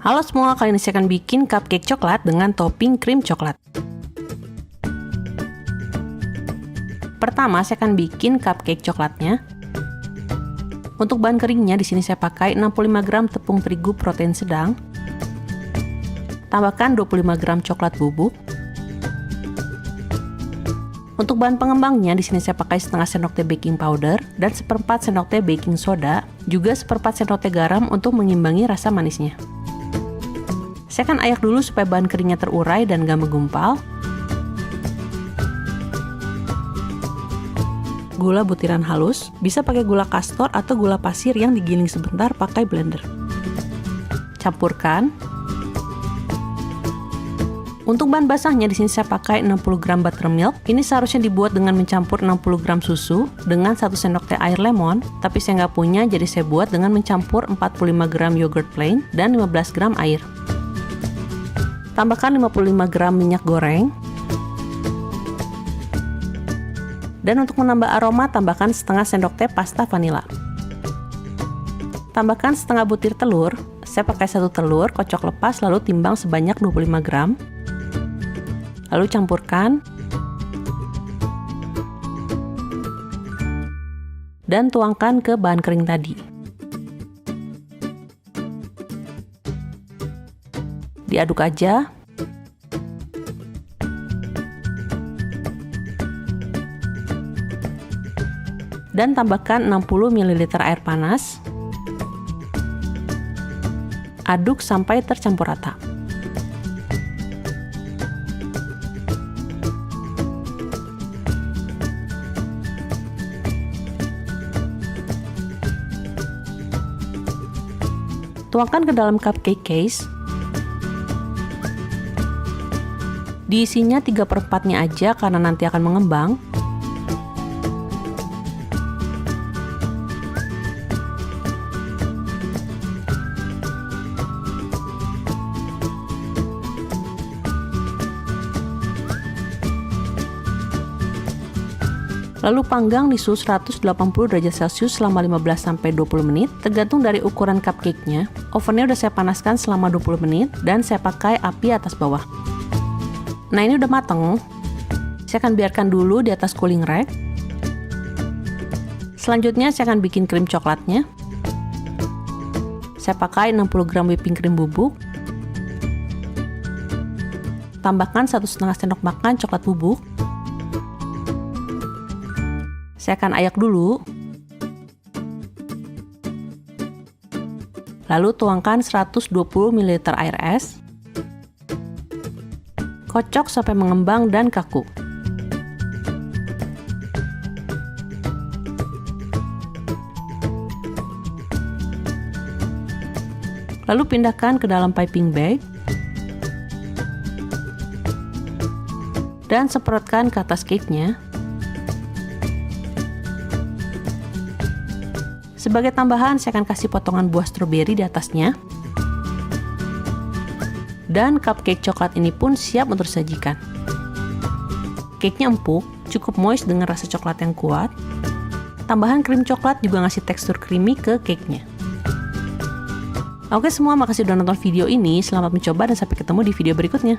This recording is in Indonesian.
Halo semua, kali ini saya akan bikin cupcake coklat dengan topping krim coklat. Pertama, saya akan bikin cupcake coklatnya. Untuk bahan keringnya di sini saya pakai 65 gram tepung terigu protein sedang. Tambahkan 25 gram coklat bubuk. Untuk bahan pengembangnya di sini saya pakai setengah sendok teh baking powder dan seperempat sendok teh baking soda, juga seperempat sendok teh garam untuk mengimbangi rasa manisnya. Saya akan ayak dulu supaya bahan keringnya terurai dan gak menggumpal. Gula butiran halus, bisa pakai gula kastor atau gula pasir yang digiling sebentar pakai blender. Campurkan. Untuk bahan basahnya di sini saya pakai 60 gram buttermilk. Ini seharusnya dibuat dengan mencampur 60 gram susu dengan 1 sendok teh air lemon, tapi saya nggak punya jadi saya buat dengan mencampur 45 gram yogurt plain dan 15 gram air. Tambahkan 55 gram minyak goreng. Dan untuk menambah aroma, tambahkan setengah sendok teh pasta vanila. Tambahkan setengah butir telur. Saya pakai 1 telur, kocok lepas lalu timbang sebanyak 25 gram. Lalu campurkan. Dan tuangkan ke bahan kering tadi. Diaduk aja. Dan tambahkan 60 ml air panas. Aduk sampai tercampur rata. Tuangkan ke dalam cupcake case. Diisinya 3/4-nya aja karena nanti akan mengembang. Lalu panggang di suhu 180 derajat Celcius selama 15-20 menit, tergantung dari ukuran cupcake-nya. Ovennya udah saya panaskan selama 20 menit, dan saya pakai api atas bawah. Nah, ini udah mateng. Saya akan biarkan dulu di atas cooling rack. Selanjutnya saya akan bikin krim coklatnya. Saya pakai 60 gram whipping cream bubuk. Tambahkan 1,5 sendok makan coklat bubuk. Saya akan ayak dulu. Lalu tuangkan 120 ml air es. Kocok sampai mengembang dan kaku. Lalu pindahkan ke dalam piping bag. Dan semprotkan ke atas cake-nya. Sebagai tambahan, saya akan kasih potongan buah stroberi di atasnya. Dan cupcake coklat ini pun siap untuk disajikan. Cake-nya empuk, cukup moist dengan rasa coklat yang kuat. Tambahan krim coklat juga ngasih tekstur creamy ke cake-nya. Oke semua, makasih udah nonton video ini. Selamat mencoba dan sampai ketemu di video berikutnya.